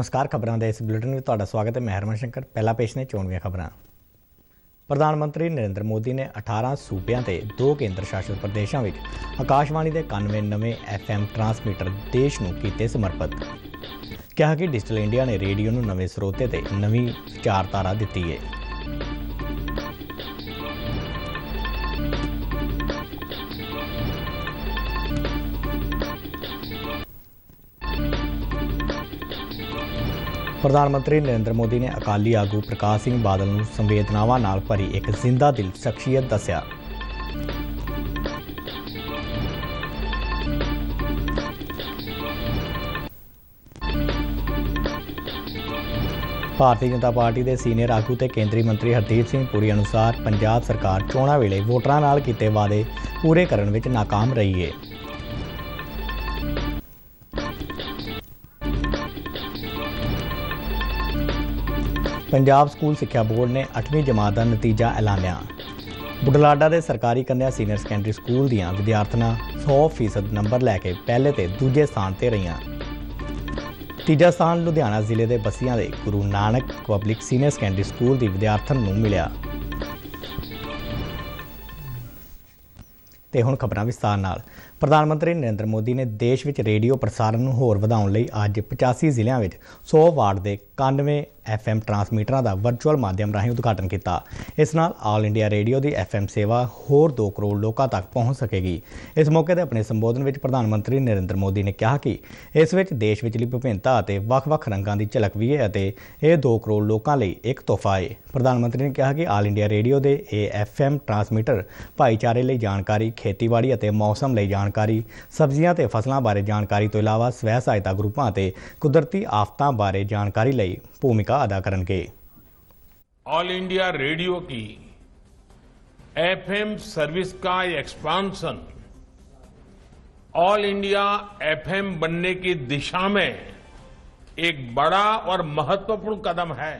नमस्कार। खबरों के इस बुलेटिन में तुहाडा स्वागत है। मैं हरमन शंकर। पहला पेश ने चोणवीं खबरां। प्रधानमंत्री नरेंद्र मोदी ने 18 सूबਿਆਂ ਤੇ 2 ਕੇਂਦਰ ਸ਼ਾਸਿਤ ਪ੍ਰਦੇਸ਼ਾਂ ਵਿੱਚ ਆਕਾਸ਼ਵਾਣੀ ਦੇ 91 ਨਵੇਂ FM ਟਰਾਂਸਮੀਟਰ ਦੇਸ਼ ਨੂੰ ਕੀਤੇ ਸਮਰਪਿਤ। ਕਿਹਾ ਕਿ ਡਿਜੀਟਲ ਇੰਡੀਆ ਨੇ ਰੇਡੀਓ ਨੂੰ ਨਵੇਂ ਸਰੋਤੇ ਤੇ ਨਵੀਂ ਵਿਚਾਰਧਾਰਾ ਦਿੱਤੀ ਹੈ। प्रधानमंत्री नरेंद्र मोदी ने अकाली आगू प्रकाश सिंह बादल नूं संवेदनावां नाल भरी एक जिंदा दिल शख्सियत दस्सिया। भारतीय जनता पार्टी के सीनियर आगू ते केंद्रीय मंत्री हरदीप सिंह पुरी अनुसार पंजाब सरकार चोणां वेले वोटरां नाल कीते वादे पूरे करन विच नाकाम रही है। पंजाब स्कूल सिक्ख्या बोर्ड ने 8वीं जमात का नतीजा ऐलानिया। बुढलाडा के सरकारी कन्या सीनियर सैकेंडरी स्कूल दीआं विद्यार्थियां 100% नंबर लैके पहले ते दूजे स्थान ते रहियां। तीजा स्थान लुधियाना जिले के बसियां दे गुरु Nanak public senior secondary school की विद्यार्थियों नूं मिलिया। ते हुण खबरां विस्तार नाल। प्रधानमंत्री नरेंद्र मोदी ने देश में रेडियो प्रसारण होर वधाउण लई अज 85 जिलिਆਂ ਵਿੱਚ 100 वाट के 91 FM ट्रांसमीटर का वर्चुअल माध्यम राਹੀਂ उद्घाटन किया। इस नाल ऑल इंडिया रेडियो की FM सेवा होर 2 करोड़ लोगों तक पहुँच सकेगी। इस मौके पर अपने संबोधन में प्रधानमंत्री नरेंद्र मोदी ने कहा कि इस विच देश विचली विभिन्नता ਅਤੇ ਵੱਖ-ਵੱਖ रंगों की झलक भी है ਅਤੇ ਇਹ 2 करोड़ लोगों ਲਈ एक तोहफा है। प्रधानमंत्री ने कहा कि ऑल इंडिया रेडियो के FM ट्रांसमीटर भाईचारे ਲਈ जानकारी, खेतीबाड़ी ਅਤੇ मौसम ਲਈ जानकारी, सब्जियां ਤੇ फसलों बारे जानकारी तो इलावा स्वै सहायता ग्रुपों ਅਤੇ कुदरती आफतों बारे जानकारी ਲਈ भूमिका अदा करेंगे। ऑल इंडिया रेडियो की FM सर्विस का एक्सपांशन ऑल इंडिया FM बनने की दिशा में एक बड़ा और महत्वपूर्ण कदम है।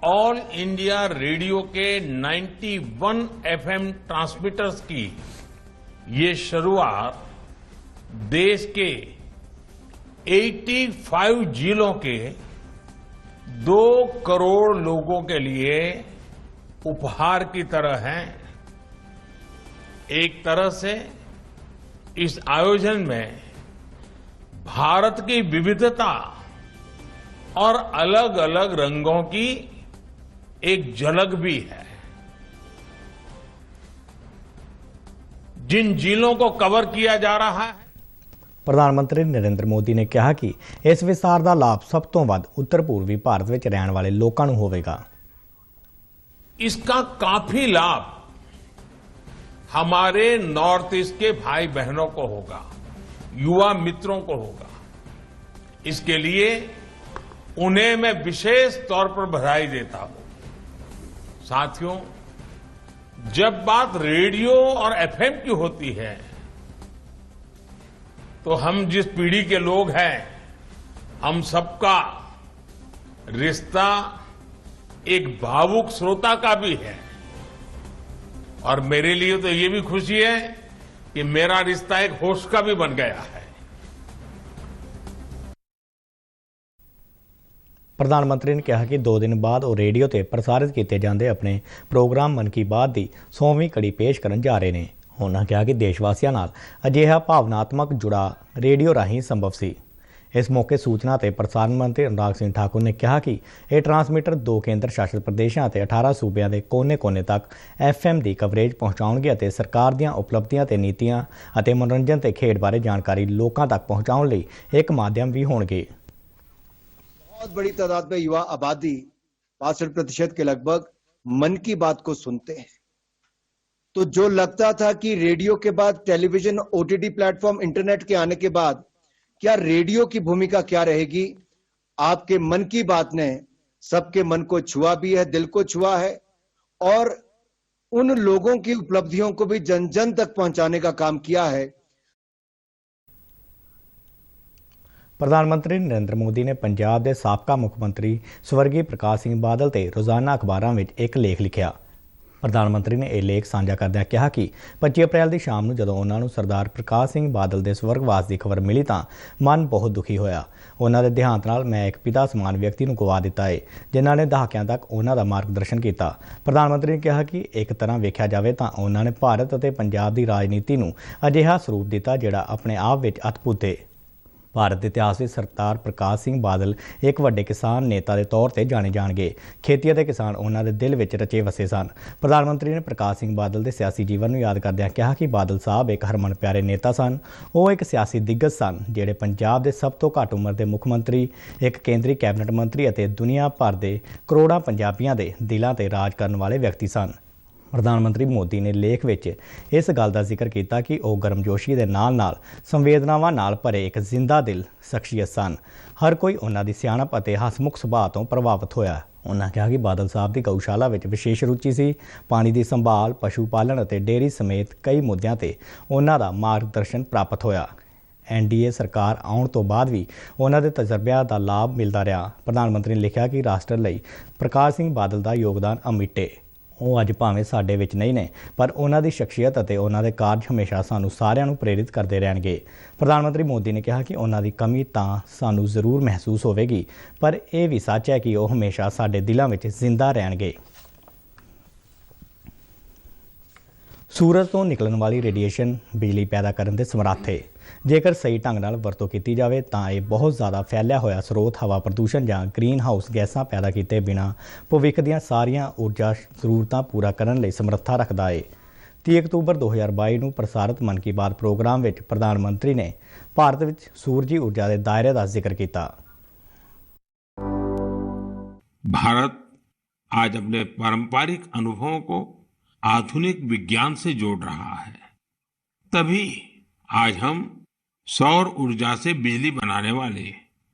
ऑल इंडिया रेडियो के 91 FM ट्रांसमीटर्स की ये शुरुआत देश के 85 जिलों के 2 करोड़ लोगों के लिए उपहार की तरह है। एक तरह से इस आयोजन में भारत की विविधता और अलग अलग रंगों की एक झलक भी है। जिन जिलों को कवर किया जा रहा है, प्रधानमंत्री नरेंद्र मोदी ने कहा कि इस विस्तार का लाभ सब तो वध उत्तर पूर्वी भारत में रहने वाले लोगों को होगा। इसका काफी लाभ हमारे नॉर्थ ईस्ट के भाई बहनों को होगा, युवा मित्रों को होगा। इसके लिए उन्हें मैं विशेष तौर पर बधाई देता हूं। साथियों, जब बात रेडियो और FM की होती है तो हम जिस पीढ़ी के लोग हैं, हम सबका रिश्ता एक भावुक श्रोता का भी है। और मेरे लिए तो ये भी खुशी है कि मेरा रिश्ता एक होस्ट का भी बन गया है। प्रधानमंत्री ने कहा कि 2 दिन बाद वो रेडियो ते प्रसारित किए जाते अपने प्रोग्राम मन की बात की 100वीं कड़ी पेश करन जा रहे हैं। उन्होंने कहा कि देशवासियों नाल अजिहा भावनात्मक जुड़ा रेडियो राਹੀਂ संभव सी। इस मौके सूचना ते प्रसारण मंत्री अनुराग सिंह ठाकुर ने कहा कि यह ट्रांसमीटर 2 केंद्र शासित प्रदेशों ते 18 सूबਿਆਂ के कोने-कोने तक FM की कवरेज पहुँचाउणगे ਅਤੇ सरकार ਦੀਆਂ उपलब्धियां ते नीतियां ਅਤੇ मनोरंजन ते खेड बारे जानकारी लोगों तक पहुँचाउण ਲਈ एक माध्यम भी होणगे। बहुत बड़ी तादाद में युवा आबादी 62% के लगभग मन की बात को सुनते हैं। तो जो लगता था कि रेडियो के बाद टेलीविजन, OTT प्लेटफॉर्म, इंटरनेट के आने के बाद क्या रेडियो की भूमिका क्या रहेगी, आपके मन की बात ने सबके मन को छुआ भी है, दिल को छुआ है और उन लोगों की उपलब्धियों को भी जन जन तक पहुंचाने का काम किया है। प्रधानमंत्री नरेंद्र मोदी ने पंजाब के साबका मुख्यमंत्री स्वर्गीय प्रकाश सिंह बादल ते रोजाना अखबारों में एक लेख लिखा। ਪ੍ਰਧਾਨ ਮੰਤਰੀ ਨੇ ਇਹ ਲੇਖ ਸਾਂਝਾ ਕਰਦਿਆਂ ਕਿਹਾ ਕਿ 25 ਅਪ੍ਰੈਲ ਦੀ ਸ਼ਾਮ ਨੂੰ ਜਦੋਂ ਉਹਨਾਂ ਨੂੰ ਸਰਦਾਰ ਪ੍ਰਕਾਸ਼ ਸਿੰਘ ਬਾਦਲ ਦੇ ਸਵਰਗਵਾਸ ਦੀ ਖਬਰ ਮਿਲੀ ਤਾਂ ਮਨ ਬਹੁਤ ਦੁਖੀ ਹੋਇਆ। ਉਹਨਾਂ ਦੇ ਦੇਹਾਂਤ ਨਾਲ ਮੈਂ ਇੱਕ ਪਿਤਾ ਸਮਾਨ ਵਿਅਕਤੀ ਨੂੰ ਗਵਾ ਦਿੱਤਾ ਹੈ, ਜਿਨ੍ਹਾਂ ਨੇ ਦਹਾਕਿਆਂ ਤੱਕ ਉਹਨਾਂ ਦਾ ਮਾਰਗਦਰਸ਼ਨ ਕੀਤਾ। ਪ੍ਰਧਾਨ ਮੰਤਰੀ ਨੇ ਕਿਹਾ ਕਿ ਇੱਕ ਤਰ੍ਹਾਂ ਵੇਖਿਆ ਜਾਵੇ ਤਾਂ ਉਹਨਾਂ ਨੇ ਭਾਰਤ ਅਤੇ ਪੰਜਾਬ ਦੀ ਰਾਜਨੀਤੀ ਨੂੰ ਅਜਿਹਾ ਸਰੂਪ ਦਿੱਤਾ ਜਿਹੜਾ ਆਪਣੇ ਆਪ ਵਿੱਚ ਅਦਭੁਤ ਹੈ। ਭਾਰਤ ਦੇ ਇਤਿਹਾਸ ਵਿੱਚ ਸਰਦਾਰ ਪ੍ਰਕਾਸ਼ ਸਿੰਘ ਬਾਦਲ ਇੱਕ ਵੱਡੇ ਕਿਸਾਨ ਨੇਤਾ ਦੇ ਤੌਰ ਤੇ ਜਾਣੇ ਜਾਣਗੇ। ਖੇਤੀ ਅਤੇ ਕਿਸਾਨ ਉਹਨਾਂ ਦੇ ਦਿਲ ਵਿੱਚ ਰਚੇ ਵਸੇ ਸਨ। ਪ੍ਰਧਾਨ ਮੰਤਰੀ ਨੇ ਪ੍ਰਕਾਸ਼ ਸਿੰਘ ਬਾਦਲ ਦੇ ਸਿਆਸੀ ਜੀਵਨ ਨੂੰ ਯਾਦ ਕਰਦਿਆਂ ਕਿਹਾ ਕਿ ਬਾਦਲ ਸਾਹਿਬ ਇੱਕ ਹਰਮਨ ਪਿਆਰੇ ਨੇਤਾ ਸਨ। ਉਹ ਇੱਕ ਸਿਆਸੀ ਦਿੱਗਜ ਸਨ ਜਿਹੜੇ ਪੰਜਾਬ ਦੇ ਸਭ ਤੋਂ ਘੱਟ ਉਮਰ ਦੇ ਮੁੱਖ ਮੰਤਰੀ, ਇੱਕ ਕੇਂਦਰੀ ਕੈਬਨਿਟ ਮੰਤਰੀ ਅਤੇ ਦੁਨੀਆ ਭਰ ਦੇ ਕਰੋੜਾਂ ਪੰਜਾਬੀਆਂ ਦੇ ਦਿਲਾਂ ਤੇ ਰਾਜ ਕਰਨ ਵਾਲੇ ਵਿਅਕਤੀ ਸਨ। ਪ੍ਰਧਾਨ ਮੰਤਰੀ ਮੋਦੀ ਨੇ ਲੇਖ ਵਿੱਚ ਇਸ ਗੱਲ ਦਾ ਜ਼ਿਕਰ ਕੀਤਾ ਕਿ ਉਹ ਗਰਮਜੋਸ਼ੀ ਦੇ ਨਾਲ-ਨਾਲ ਸੰਵੇਦਨਾਵਾਂ ਨਾਲ ਭਰੇ ਇੱਕ ਜ਼ਿੰਦਾ ਦਿਲ ਸ਼ਖਸੀਅਤ ਸਨ। ਹਰ ਕੋਈ ਉਹਨਾਂ ਦੀ ਸਿਆਣਪ ਅਤੇ ਹਸਮੁਖ ਸੁਭਾਅ ਤੋਂ ਪ੍ਰਭਾਵਿਤ ਹੋਇਆ। ਉਹਨਾਂ ਕਿਹਾ ਕਿ ਬਾਦਲ ਸਾਹਿਬ ਦੀ ਗਊਸ਼ਾਲਾ ਵਿੱਚ ਵਿਸ਼ੇਸ਼ ਰੁਚੀ ਸੀ। ਪਾਣੀ ਦੀ ਸੰਭਾਲ, ਪਸ਼ੂ ਪਾਲਣ ਅਤੇ ਡੇਅਰੀ ਸਮੇਤ ਕਈ ਮੁੱਦਿਆਂ ਤੇ ਉਹਨਾਂ ਦਾ ਮਾਰਗਦਰਸ਼ਨ ਪ੍ਰਾਪਤ ਹੋਇਆ। NDA ਸਰਕਾਰ ਆਉਣ ਤੋਂ ਬਾਅਦ ਵੀ ਉਹਨਾਂ ਦੇ ਤਜਰਬਿਆਂ ਦਾ ਲਾਭ ਮਿਲਦਾ ਰਿਹਾ। ਪ੍ਰਧਾਨ ਮੰਤਰੀ ਨੇ ਲਿਖਿਆ ਕਿ ਰਾਸ਼ਟਰ ਲਈ ਪ੍ਰਕਾਸ਼ ਸਿੰਘ ਬਾਦਲ ਦਾ ਯੋਗਦਾਨ ਅਮਿੱਟ ਹੈ। ਉਹ ਅੱਜ ਭਾਵੇਂ ਸਾਡੇ ਵਿੱਚ ਨਹੀਂ ਨੇ, ਪਰ ਉਹਨਾਂ ਦੀ ਸ਼ਖਸੀਅਤ ਅਤੇ ਉਹਨਾਂ ਦੇ ਕਾਰਜ ਹਮੇਸ਼ਾ ਸਾਨੂੰ ਸਾਰਿਆਂ ਨੂੰ ਪ੍ਰੇਰਿਤ ਕਰਦੇ ਰਹਿਣਗੇ। ਪ੍ਰਧਾਨ ਮੰਤਰੀ ਮੋਦੀ ਨੇ ਕਿਹਾ ਕਿ ਉਹਨਾਂ ਦੀ ਕਮੀ ਤਾਂ ਸਾਨੂੰ ਜ਼ਰੂਰ ਮਹਿਸੂਸ ਹੋਵੇਗੀ, ਪਰ ਇਹ ਵੀ ਸੱਚ ਹੈ ਕਿ ਉਹ ਹਮੇਸ਼ਾ ਸਾਡੇ ਦਿਲਾਂ ਵਿੱਚ ਜ਼ਿੰਦਾ ਰਹਿਣਗੇ। ਸੂਰਜ ਤੋਂ ਨਿਕਲਣ ਵਾਲੀ ਰੇਡੀਏਸ਼ਨ ਬਿਜਲੀ ਪੈਦਾ ਕਰਨ ਦੇ ਸਮਰੱਥ ਹੈ। ਜੇਕਰ ਸਹੀ ਢੰਗ ਨਾਲ ਵਰਤੋਂ ਕੀਤੀ ਜਾਵੇ ਤਾਂ ਇਹ ਬਹੁਤ ਜ਼ਿਆਦਾ ਫੈਲਿਆ ਹੋਇਆ ਸਰੋਤ ਹਵਾ ਪ੍ਰਦੂਸ਼ਣ ਜਾਂ ਗ੍ਰੀਨ ਹਾਊਸ ਗੈਸਾਂ ਪੈਦਾ ਕੀਤੇ ਬਿਨਾਂ ਭਵਿੱਖ ਦੀਆਂ ਸਾਰੀਆਂ ਊਰਜਾ ਜ਼ਰੂਰਤਾਂ ਪੂਰਾ ਕਰਨ ਲਈ ਸਮਰੱਥਾ ਰੱਖਦਾ ਹੈ। 30 ਅਕਤੂਬਰ 2022 ਨੂੰ ਪ੍ਰਸਾਰਿਤ ਮਨ ਕੀ ਬਾਤ ਪ੍ਰੋਗਰਾਮ ਵਿੱਚ ਪ੍ਰਧਾਨ ਮੰਤਰੀ ਨੇ ਭਾਰਤ ਵਿੱਚ ਸੂਰਜੀ ਊਰਜਾ ਦੇ ਦਾਇਰੇ ਦਾ ਜ਼ਿਕਰ ਕੀਤਾ। भारत आज अपने पारंपरिक अनुभवों को आधुनिक विज्ञान से जोड़ रहा है। तभी आज हम सौर ऊर्जा से बिजली बनाने वाले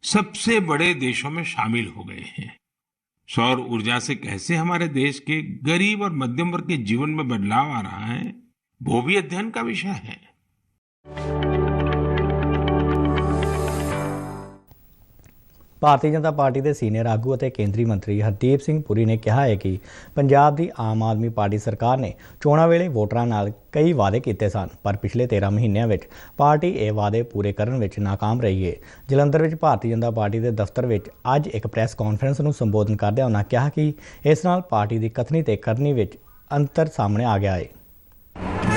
सबसे बड़े देशों में शामिल हो गए हैं। सौर ऊर्जा से कैसे हमारे देश के गरीब और मध्यम वर्ग के जीवन में बदलाव आ रहा है, वो भी अध्ययन का विषय है। ਭਾਰਤੀ ਜਨਤਾ ਪਾਰਟੀ ਦੇ ਸੀਨੀਅਰ ਆਗੂ ਅਤੇ ਕੇਂਦਰੀ ਮੰਤਰੀ ਹਰਦੀਪ ਸਿੰਘ ਪੁਰੀ ਨੇ ਕਿਹਾ ਹੈ ਕਿ ਪੰਜਾਬ ਦੀ ਆਮ ਆਦਮੀ ਪਾਰਟੀ ਸਰਕਾਰ ਨੇ ਚੋਣਾਂ ਵੇਲੇ ਵੋਟਰਾਂ ਨਾਲ ਕਈ ਵਾਅਦੇ ਕੀਤੇ ਸਨ, ਪਰ ਪਿਛਲੇ 13 ਮਹੀਨਿਆਂ ਵਿੱਚ ਪਾਰਟੀ ਇਹ ਵਾਅਦੇ ਪੂਰੇ ਕਰਨ ਵਿੱਚ ਨਾਕਾਮ ਰਹੀ ਹੈ। ਜਲੰਧਰ ਵਿੱਚ ਭਾਰਤੀ ਜਨਤਾ ਪਾਰਟੀ ਦੇ ਦਫ਼ਤਰ ਵਿੱਚ ਅੱਜ ਇੱਕ ਪ੍ਰੈਸ ਕਾਨਫਰੰਸ ਨੂੰ ਸੰਬੋਧਨ ਕਰਦਿਆਂ ਉਹਨਾਂ ਕਿਹਾ ਕਿ ਇਸ ਨਾਲ ਪਾਰਟੀ ਦੀ ਕਥਨੀ ਤੇ ਕਰਨੀ ਵਿੱਚ ਅੰਤਰ ਸਾਹਮਣੇ ਆ ਗਿਆ ਹੈ।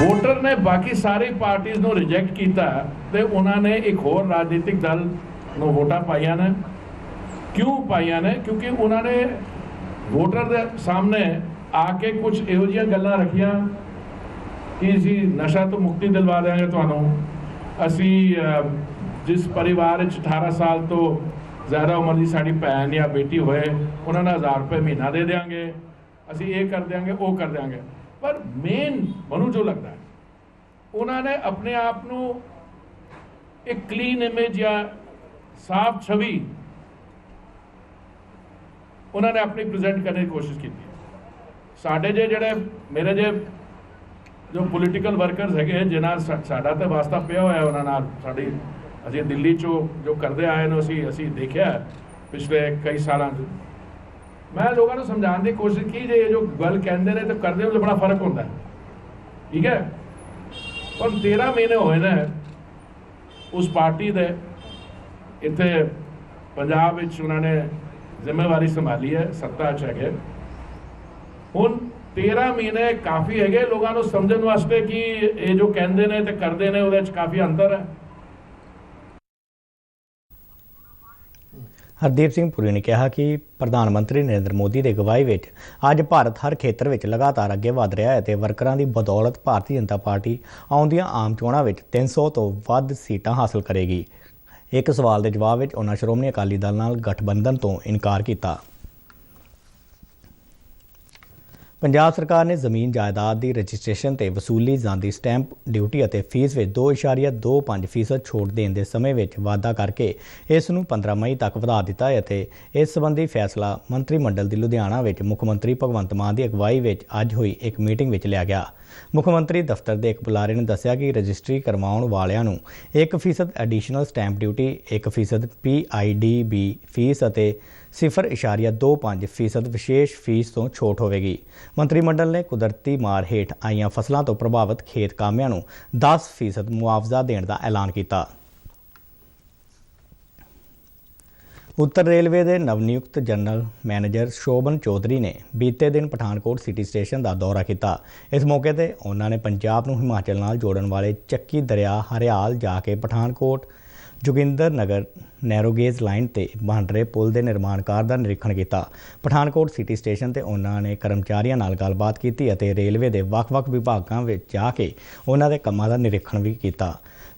ਵੋਟਰ ਨੇ ਬਾਕੀ ਸਾਰੀ ਪਾਰਟੀਆਂ ਨੂੰ ਰਿਜੈਕਟ ਕੀਤਾ ਤੇ ਉਹਨਾਂ ਨੇ ਇੱਕ ਹੋਰ ਰਾਜਨੀਤਿਕ ਦਲ ਨੂੰ ਵੋਟਾਂ ਪਾਈਆਂ ਨੇ। क्यों पाइया ने? क्योंकि उन्होंने वोटर के सामने आके कुछ ਇਹੋ ਜਿਹੀਆਂ ਗੱਲਾਂ ਰੱਖੀਆਂ कि ਅਸੀਂ ਨਸ਼ਾ ਤੋਂ ਮੁਕਤੀ ਦਿਲਵਾ ਦੇਵਾਂਗੇ ਤੁਹਾਨੂੰ, ਅਸੀਂ ਜਿਸ ਪਰਿਵਾਰ ਵਿੱਚ 18 ਸਾਲ ਤੋਂ ਜ਼ਿਆਦਾ ਉਮਰ ਦੀ ਸਾਡੀ ਭੈਣ ਜਾਂ ਬੇਟੀ ਹੋਏ ਉਹਨਾਂ ਨੂੰ 1000 ਰੁਪਏ ਮਹੀਨਾ ਦੇ ਦੇਵਾਂਗੇ, ਅਸੀਂ ਇਹ ਕਰ ਦੇਵਾਂਗੇ, ਉਹ ਕਰ ਦੇਵਾਂਗੇ। ਪਰ ਮੇਨ ਮੈਨੂੰ ਜੋ ਲੱਗਦਾ ਹੈ ਉਹਨਾਂ ਨੇ ਆਪਣੇ ਆਪ ਨੂੰ ਇੱਕ ਕਲੀਨ ਇਮੇਜ ਜਾਂ ਸਾਫ਼ ਛਵੀ उन्होंने अपनी प्रेजेंट करने की कोशिश की। साढ़े जेडे मेरे जो पोलिटिकल वर्कर्स है जिन्हें साडा तो वास्ता पिया होया उन्होंने साड़ी असी दिल्ली चो जो करते आए ने असी देखा पिछले कई साल। मैं लोगों को समझाने की कोशिश की जे जो गल कहते हैं तो करते हो बड़ा फर्क होता है, ठीक है। पर 13 महीने होए ने उस पार्टी दे इत्थे पंजाब विच उन्होंने जिम्मेवारी संभाली है, सत्ता च है। हुण 13 महीने काफ़ी है लोगों को समझने वास्ते कि ये जो कहते हैं तो करते हैं उहदे च काफ़ी अंतर है। ਹਰਦੀਪ ਸਿੰਘ ਪੁਰੀ ਨੇ ਕਿਹਾ ਕਿ ਪ੍ਰਧਾਨ ਮੰਤਰੀ ਨਰਿੰਦਰ ਮੋਦੀ ਦੀ ਅਗਵਾਈ ਵਿੱਚ ਅੱਜ ਭਾਰਤ ਹਰ ਖੇਤਰ ਵਿੱਚ ਲਗਾਤਾਰ ਅੱਗੇ ਵਧ ਰਿਹਾ ਹੈ ਅਤੇ ਵਰਕਰਾਂ ਦੀ ਬਦੌਲਤ ਭਾਰਤੀ ਜਨਤਾ ਪਾਰਟੀ ਆਉਂਦੀਆਂ ਆਮ ਚੋਣਾਂ ਵਿੱਚ 300 ਤੋਂ ਵੱਧ ਸੀਟਾਂ ਹਾਸਲ ਕਰੇਗੀ। ਇੱਕ ਸਵਾਲ ਦੇ ਜਵਾਬ ਵਿੱਚ ਉਹਨਾਂ ਸ਼੍ਰੋਮਣੀ ਅਕਾਲੀ ਦਲ ਨਾਲ ਗਠਬੰਧਨ ਤੋਂ ਇਨਕਾਰ ਕੀਤਾ। ਪੰਜਾਬ ਸਰਕਾਰ ਨੇ ਜ਼ਮੀਨ ਜਾਇਦਾਦ ਦੀ ਰਜਿਸਟ੍ਰੇਸ਼ਨ ਤੇ ਵਸੂਲੀ ਜਾਂਦੀ ਸਟੈਂਪ ਡਿਊਟੀ ਅਤੇ ਫੀਸ ਵਿੱਚ 2.25% ਛੋਟ ਦੇਣ ਦੇ ਸਮੇਂ ਵਿੱਚ ਵਾਧਾ ਕਰਕੇ ਇਸ ਨੂੰ 15 ਮਈ ਤੱਕ ਵਧਾ ਦਿੱਤਾ ਹੈ ਅਤੇ ਇਸ ਸੰਬੰਧੀ ਫੈਸਲਾ ਮੰਤਰੀ ਮੰਡਲ ਦੀ ਲੁਧਿਆਣਾ ਵਿੱਚ ਮੁੱਖ ਮੰਤਰੀ ਭਗਵੰਤ ਮਾਨ ਦੀ ਅਗਵਾਈ ਵਿੱਚ ਅੱਜ ਹੋਈ ਇੱਕ ਮੀਟਿੰਗ ਵਿੱਚ ਲਿਆ ਗਿਆ। ਮੁੱਖ ਮੰਤਰੀ ਦਫ਼ਤਰ ਦੇ ਇੱਕ ਬੁਲਾਰੇ ਨੇ ਦੱਸਿਆ ਕਿ ਰਜਿਸਟਰੀ ਕਰਵਾਉਣ ਵਾਲਿਆਂ ਨੂੰ 1% additional stamp duty, 1% PIDB fees ਅਤੇ 0.25% ਵਿਸ਼ੇਸ਼ ਫੀਸ ਤੋਂ ਛੋਟ ਹੋਵੇਗੀ। ਮੰਤਰੀ ਮੰਡਲ ਨੇ ਕੁਦਰਤੀ ਮਾਰ ਹੇਠ ਆਈਆਂ ਫਸਲਾਂ ਤੋਂ ਪ੍ਰਭਾਵਿਤ ਖੇਤ ਕਾਮਿਆਂ ਨੂੰ 10% ਮੁਆਵਜ਼ਾ ਦੇਣ ਦਾ ਐਲਾਨ ਕੀਤਾ। उत्तर रेलवे के नवनियुक्त जनरल मैनेजर शोभन चौधरी ने बीते दिन पठानकोट सिटी स्टेशन का दौरा किया। इस मौके पर उन्होंने पंजाब नूं हिमाचल नाल जोड़न वाले ਚੱਕੀ दरिया हरियाल जाके पठानकोट जोगिंदर नगर नैरोगेज लाइन ते बन रहे पुल के निर्माण कार्य का निरीक्षण किया। पठानकोट सिटी स्टेशन ते उन्होंने कर्मचारियों नाल गलबात की और रेलवे के ਵੱਖ-ਵੱਖ विभागों में जाके उन्होंने कामां का निरीक्षण भी किया।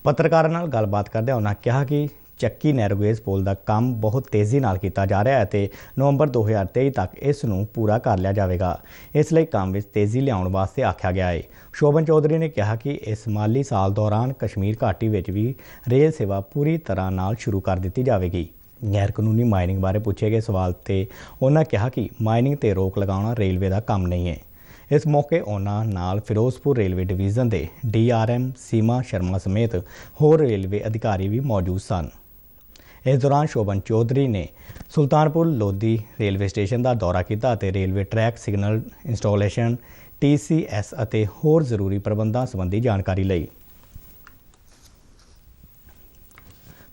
पत्रकारों नाल गलबात करदे उन्होंने कहा कि ਚੱਕੀ नैरोगेज पुल का काम बहुत तेज़ी नाल किया जा रहा है तो नवंबर 2023 तक इसनूं पूरा कर लिया जाएगा। इसलिए काम में तेज़ी लियाउण वास्ते आख्या गया है। शोभन चौधरी ने कहा कि इस माली साल दौरान कश्मीर घाटी में भी रेल सेवा पूरी तरह नाल शुरू कर दी जाएगी। गैर कानूनी माइनिंग बारे पूछे गए सवाल ते उन्होंने कहा कि माइनिंग ते रोक लगाना रेलवे का काम नहीं है। इस मौके उन्होंने नाल फिरोजपुर रेलवे डिवीजन के DRM सीमा शर्मा समेत होर रेलवे अधिकारी भी मौजूद सन। इस दौरान शोभन चौधरी ने सुल्तानपुर लोधी रेलवे स्टेशन का दौरा किया और railway track signal installation TCS और होर जरूरी प्रबंधों संबंधी जानकारी ली।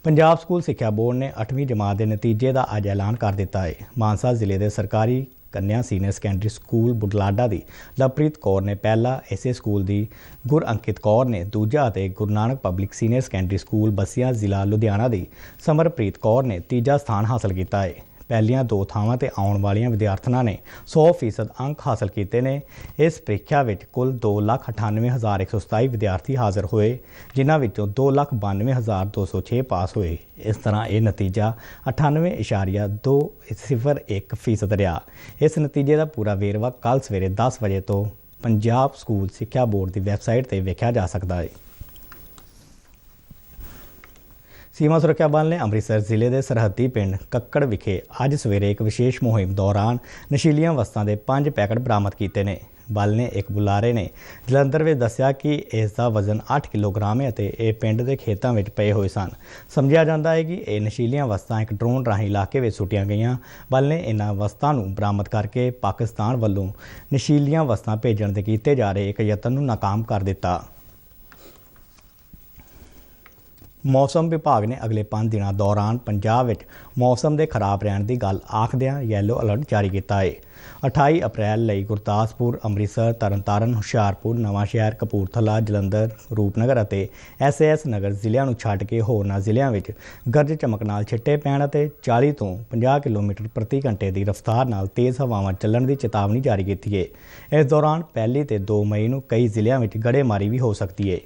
पंजाब स्कूल सिक्ख्या बोर्ड ने 8वीं जमात के नतीजे का अज ऐलान कर दिता है। मानसा जिले के सरकारी कन्या सीनियर सैकेंडरी स्कूल बुढलाडा की लवप्रीत कौर ने पहला, इसे स्कूल की गुरअंकित कौर ने दूजा और Guru Nanak public senior secondary school Basia जिला लुधियाना की समरप्रीत कौर ने तीजा स्थान हासिल किया है। पहलियां दो थावां ते आउण वालियां विद्यार्थियों ने 100% अंक हासिल किए ने। इस परीक्षा में कुल 2,98,127 विद्यार्थी हाजिर हुए, जिन्हां विचों 2,92,206 पास हुए। इस तरह यह नतीजा 98.201% रहा। इस नतीजे का पूरा वेरवा कल सवेरे 10 बजे तो पंजाब स्कूल सिक्ख्या बोर्ड की वैबसाइट पर वेख्या जा सकता है। सीमा सुरक्षा बल ने अमृतसर जिले के सरहदी पिंड कक्कड़ विखे अज सवेरे एक विशेष मुहिम दौरान नशीलियां वस्तां के 5 पैकेट बरामद किए हैं। बल ने एक बुलारे ने जलंधर में दस्या कि इसका वजन 8 किलोग्राम है और ये पिंड के खेतों में पे हुए सन। समझा जाता है कि ये नशीलियां वस्तां एक ड्रोन राही इलाके में सुटिया गई। बल ने इन्हां वस्तां नूं बरामद करके पाकिस्तान वालों नशीलियां वस्तां भेजण दे कीते जा रहे एक यतन नूं नाकाम कर दिता। मौसम विभाग ने अगले 5 दिनों दौरान पंजाब में मौसम के खराब रहने की गल आखदियां येलो अलर्ट जारी किया है। 28 अप्रैल लई गुरदासपुर, अमृतसर, तरनतारन, हुशियारपुर, नवांशहर, कपूरथला, जलंधर, रूपनगर और SAS नगर जिलों को छड्ड के होरनां जिलों में गरज चमक नाल छिट्टे पैण और 40 तो 50 किलोमीटर प्रति घंटे की रफ्तार नाल तेज़ हवावां चलण की चेतावनी जारी की है। इस दौरान 1 ते 2 मई को कई जिलों में गड़ेमारी भी हो सकती है।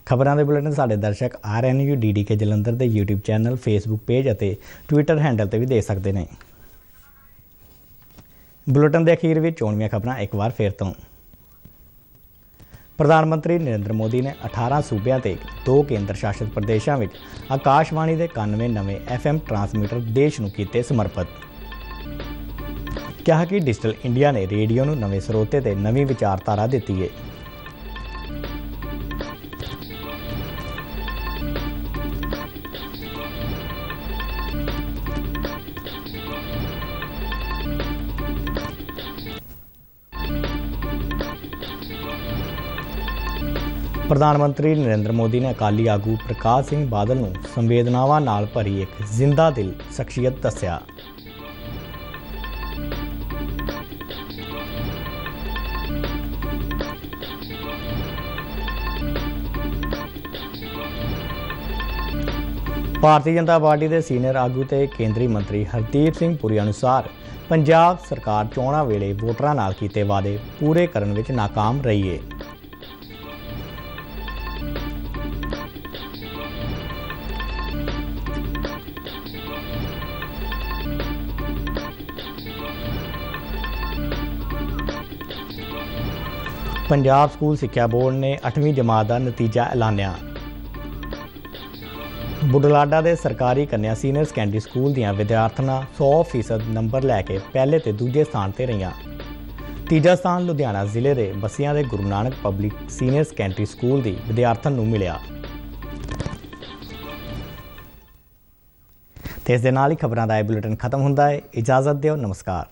खबरों के बुलेटिन साढ़े दर्शक RNU DDK जलंधर के YouTube चैनल, फेसबुक पेज और ट्विटर हैंडल पर भी देख सकते हैं। बुलेटिन के अखीर में चोणवीं खबरां एक बार फिर तो। प्रधानमंत्री नरेंद्र मोदी ने 18 सूबों के 2 केंद्र शासित प्रदेशों में आकाशवाणी के 91 नवे FM ट्रांसमीटर देश को किए समर्पित। कहा कि डिजिटल इंडिया ने रेडियो को नवे स्रोते ते नवी विचारधारा दी है। प्रधानमंत्री नरेंद्र मोदी ने अकाली आगू प्रकाश सिंह बादल को संवेदनावां नाल भरी एक जिंदा दिल शख्सियत दस्या। भारतीय जनता पार्टी के सीनियर आगू ते केंद्रीय मंत्री हरदीप सिंह पुरी अनुसार पंजाब सरकार चोणां वेले वोटरां नाल कीते वादे पूरे करन विच नाकाम रही है। पंजाब स्कूल सिक्ख्या बोर्ड ने 8वीं जमात का नतीजा ऐलानिया। बुढलाडा के सरकारी कन्या सीनियर सैकेंडरी स्कूल दीयां विद्यार्थियां 100% नंबर लैके पहले ते दूजे स्थान पर रही। ਤੀਜਾ ਸਥਾਨ ਲੁਧਿਆਣਾ ਜ਼ਿਲ੍ਹੇ ਦੇ ਬਸੀਆਂ ਦੇ Guru Nanak public senior secondary school ਦੀ ਵਿਦਿਆਰਥਣ ਨੂੰ ਮਿਲਿਆ। ਤੇ ਇਸ ਦੇ ਨਾਲ ਹੀ ਖਬਰਾਂ ਦਾ ਇਹ ਬੁਲੇਟਿਨ ਖਤਮ ਹੁੰਦਾ ਹੈ। ਇਜਾਜ਼ਤ ਦਿਓ। ਨਮਸਕਾਰ।